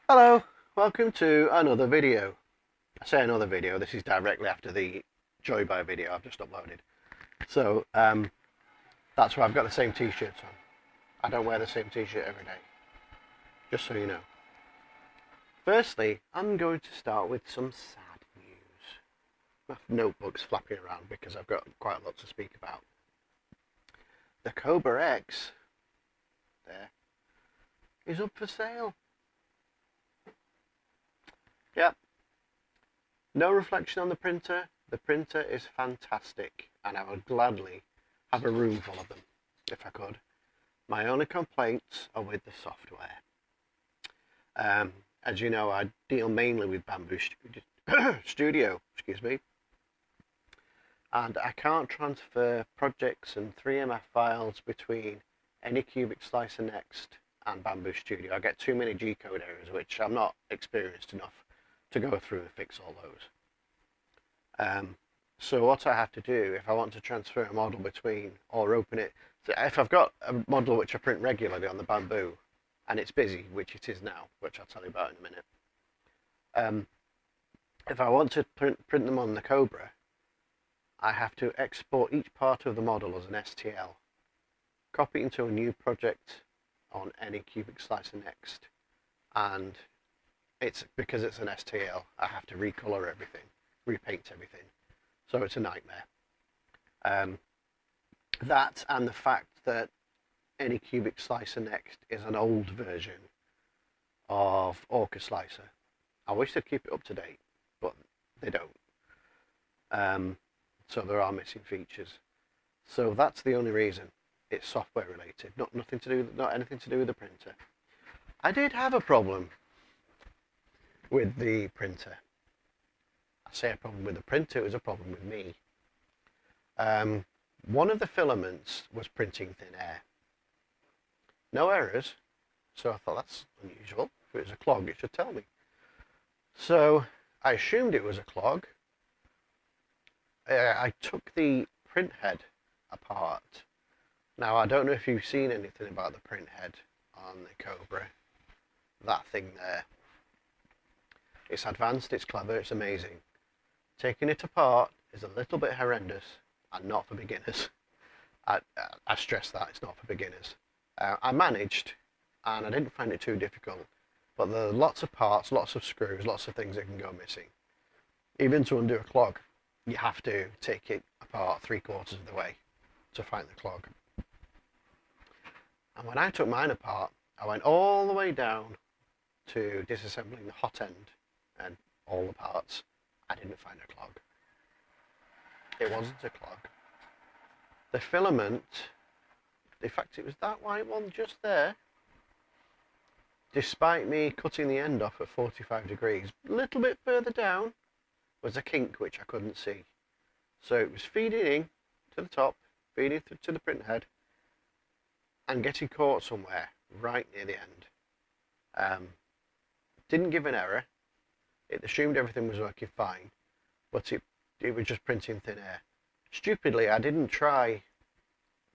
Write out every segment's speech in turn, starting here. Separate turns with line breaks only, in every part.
Hello, welcome to another video. I say another video, this is directly after the Joy Buy video I've just uploaded. So, that's why I've got the same t-shirts on. I don't wear the same t-shirt every day, just so you know. Firstly, I'm going to start with some sad news. My notebook's flapping around because I've got quite a lot to speak about. The Kobra X, there, is up for sale. Yep. No reflection on the printer. The printer is fantastic and I would gladly have a room full of them if I could. My only complaints are with the software. As you know, I deal mainly with Bamboo Studio, excuse me, and I can't transfer projects and 3MF files between Anycubic Slicer Next and Bamboo Studio. I get too many G-code errors, which I'm not experienced enough to go through and fix all those. So what I have to do if I want to transfer a model between or open it, so if I've got a model which I print regularly on the Bamboo and it's busy, which it is now, which I'll tell you about in a minute, if I want to print them on the Kobra, I have to export each part of the model as an STL, copy it into a new project on Anycubic Slicer Next, and it's because it's an STL, I have to recolor everything, repaint everything, so it's a nightmare. That and the fact that Anycubic Slicer Next is an old version of Orca Slicer. I wish they'd keep it up to date, but they don't. So there are missing features. So that's the only reason. It's software related, not anything to do with the printer. I did have a problem with the printer. I say a problem with the printer, it was a problem with me. One of the filaments was printing thin air. No errors, so I thought that's unusual. If it was a clog, it should tell me. So I assumed it was a clog. I took the print head apart. Now I don't know if you've seen anything about the print head on the Kobra. That thing there. It's advanced, it's clever, it's amazing. Taking it apart is a little bit horrendous and not for beginners. I stress that, it's not for beginners. I managed and I didn't find it too difficult, but there are lots of parts, lots of screws, lots of things that can go missing. Even to undo a clog, you have to take it apart 3/4 of the way to find the clog. And when I took mine apart, I went all the way down to disassembling the hot end and all the parts. I didn't find a clog. It wasn't a clog. The filament, in fact it was that white one just there, despite me cutting the end off at 45 degrees, a little bit further down was a kink which I couldn't see. So it was feeding in to the top, feeding through to the print head, and getting caught somewhere right near the end. Didn't give an error. It assumed everything was working fine, but it was just printing thin air. Stupidly, I didn't try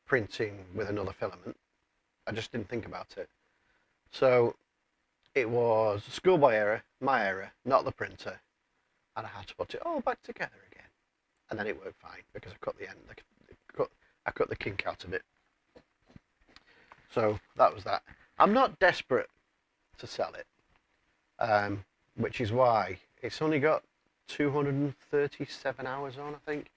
printing with another filament. I just didn't think about it. So it was a schoolboy error, my error, not the printer, and I had to put it all back together again. And then it worked fine because I cut the end, I cut the kink out of it. So that was that. I'm not desperate to sell it, which is why it's only got 237 hours on, I think,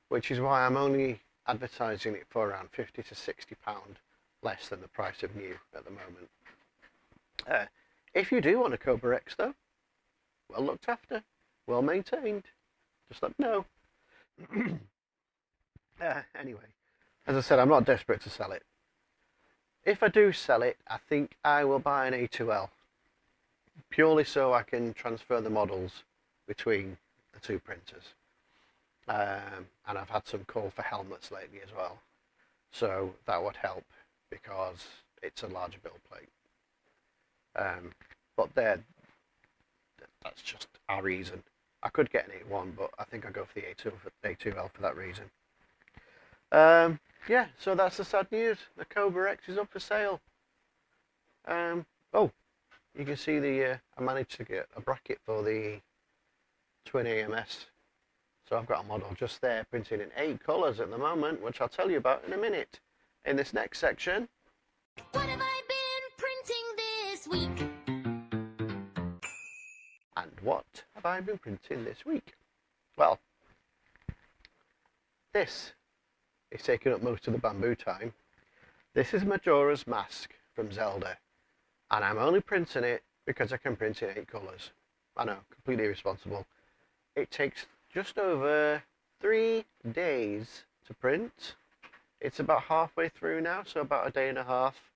which is why I'm only advertising it for around £50 to £60 less than the price of new at the moment. If you do want a Kobra X though, well looked after, well maintained, just let me know. Anyway, as I said, I'm not desperate to sell it. If I do sell it, I think I will buy an A2L, purely so I can transfer the models between the two printers. And I've had some call for helmets lately as well, so that would help because it's a larger build plate. But that's just our reason. I could get an A1, but I think I'll go for the A2L for that reason. Yeah, so that's the sad news. The Kobra X is up for sale. Oh, you can see I managed to get a bracket for the twin AMS. So I've got a model just there printed in 8 colours at the moment, which I'll tell you about in a minute in this next section.
What have I been printing this week?
And what have I been printing this week? Well, this is taking up most of the bamboo time. This is Majora's Mask from Zelda, and I'm only printing it because I can print in 8 colours. I know, completely irresponsible. It takes just over 3 days to print. It's about halfway through now, so about a day and a half.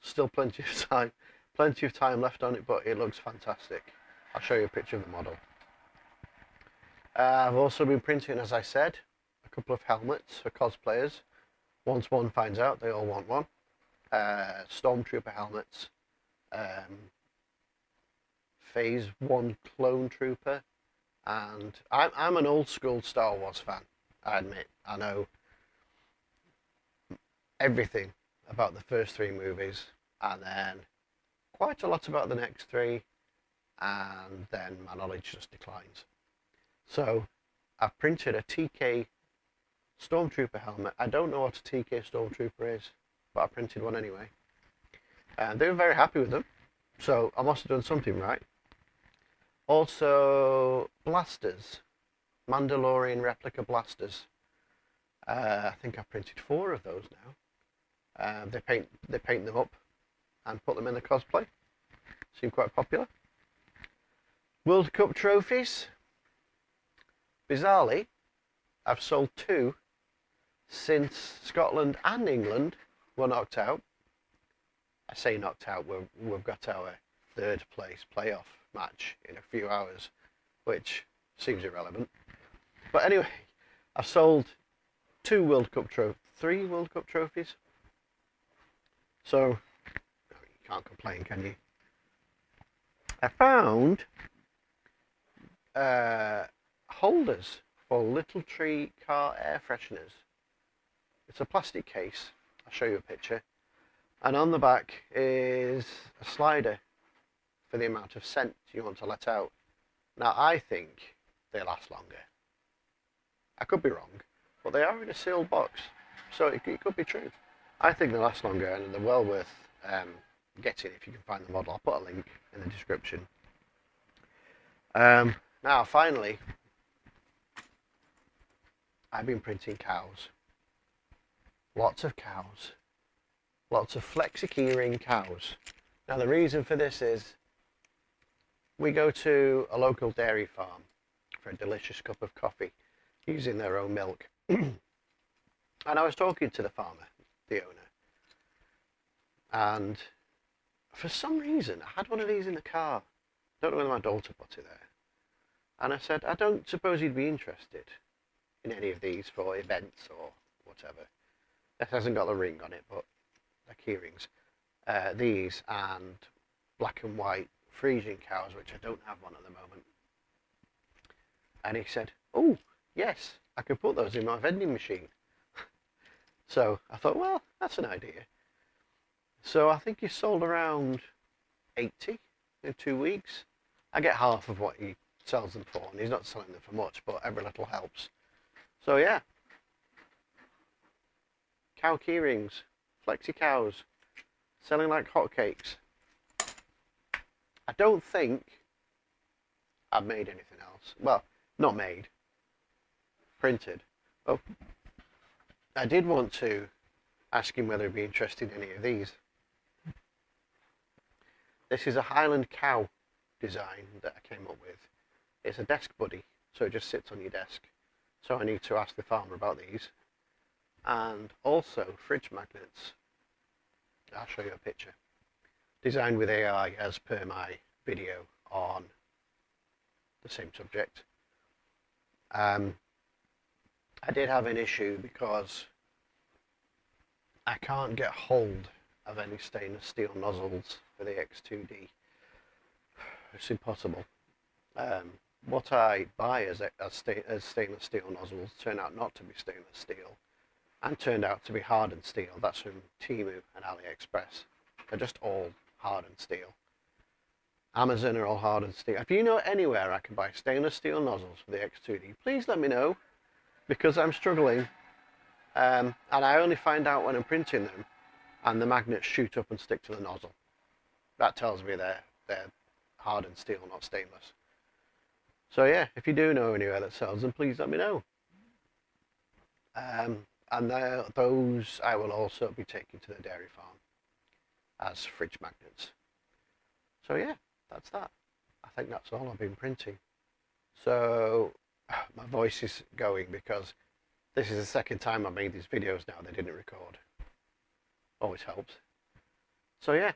Still plenty of time left on it, but it looks fantastic. I'll show you a picture of the model. I've also been printing, as I said, a couple of helmets for cosplayers. Once one finds out, they all want one. Stormtrooper helmets. Phase 1 clone trooper, and I'm an old school Star Wars fan, I admit. I know everything about the first 3 movies, and then quite a lot about the next 3, and then my knowledge just declines. So I've printed a TK Stormtrooper helmet. I don't know what a TK Stormtrooper is, but I printed one anyway. And they were very happy with them, so I must have done something right. Also, blasters, Mandalorian replica blasters. I think I've printed 4 of those now. They paint them up and put them in the cosplay. Seem quite popular. World Cup trophies. Bizarrely, I've sold 2 since Scotland and England were knocked out. I say knocked out, we've got our 3rd place playoff match in a few hours, which seems irrelevant. But anyway, I've sold 3 World Cup trophies. So you can't complain, can you? I found holders for Little Tree car air fresheners. It's a plastic case. I'll show you a picture. And on the back is a slider for the amount of scent you want to let out. Now, I think they last longer. I could be wrong, but they are in a sealed box, so it could be true. I think they last longer, and they're well worth getting if you can find the model. I'll put a link in the description. Now, finally, I've been printing cows. Lots of cows. Lots of flexi keyring cows. Now, the reason for this is we go to a local dairy farm for a delicious cup of coffee using their own milk. And I was talking to the farmer, the owner, and for some reason I had one of these in the car. Don't know whether my daughter put it there. And I said, I don't suppose you'd be interested in any of these for events or whatever. This hasn't got the ring on it, but the key rings. These and black and white Frisian cows, which I don't have one at the moment. And he said, oh, yes, I could put those in my vending machine. So I thought, well, that's an idea. So I think he sold around 80 in 2 weeks. I get half of what he sells them for, and he's not selling them for much, but every little helps. So yeah, cow key rings, flexi cows, selling like hotcakes. I don't think I've made anything else. Well, not made, printed. Oh, I did want to ask him whether he'd be interested in any of these. This is a Highland cow design that I came up with. It's a desk buddy, so it just sits on your desk. So I need to ask the farmer about these. And also fridge magnets. I'll show you a picture. Designed with AI as per my video on the same subject. I did have an issue because I can't get hold of any stainless steel nozzles for the X2D. It's impossible. What I buy as stainless steel nozzles turn out not to be stainless steel and turned out to be hardened steel. That's from Temu and AliExpress. They're just all hardened steel. Amazon are all hardened steel. If you know anywhere I can buy stainless steel nozzles for the X2D, please let me know, because I'm struggling. And I only find out when I'm printing them and the magnets shoot up and stick to the nozzle. That tells me they're hardened steel, not stainless. So yeah, if you do know anywhere that sells them, please let me know. And those I will also be taking to the dairy farm as fridge magnets. So yeah, that's that. I think that's all I've been printing. So my voice is going because this is the second time I made these videos now they didn't record. Always helps. So yeah,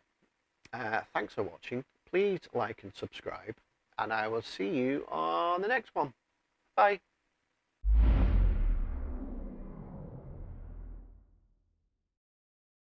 thanks for watching. Please like and subscribe, and I will see you on the next one. Bye.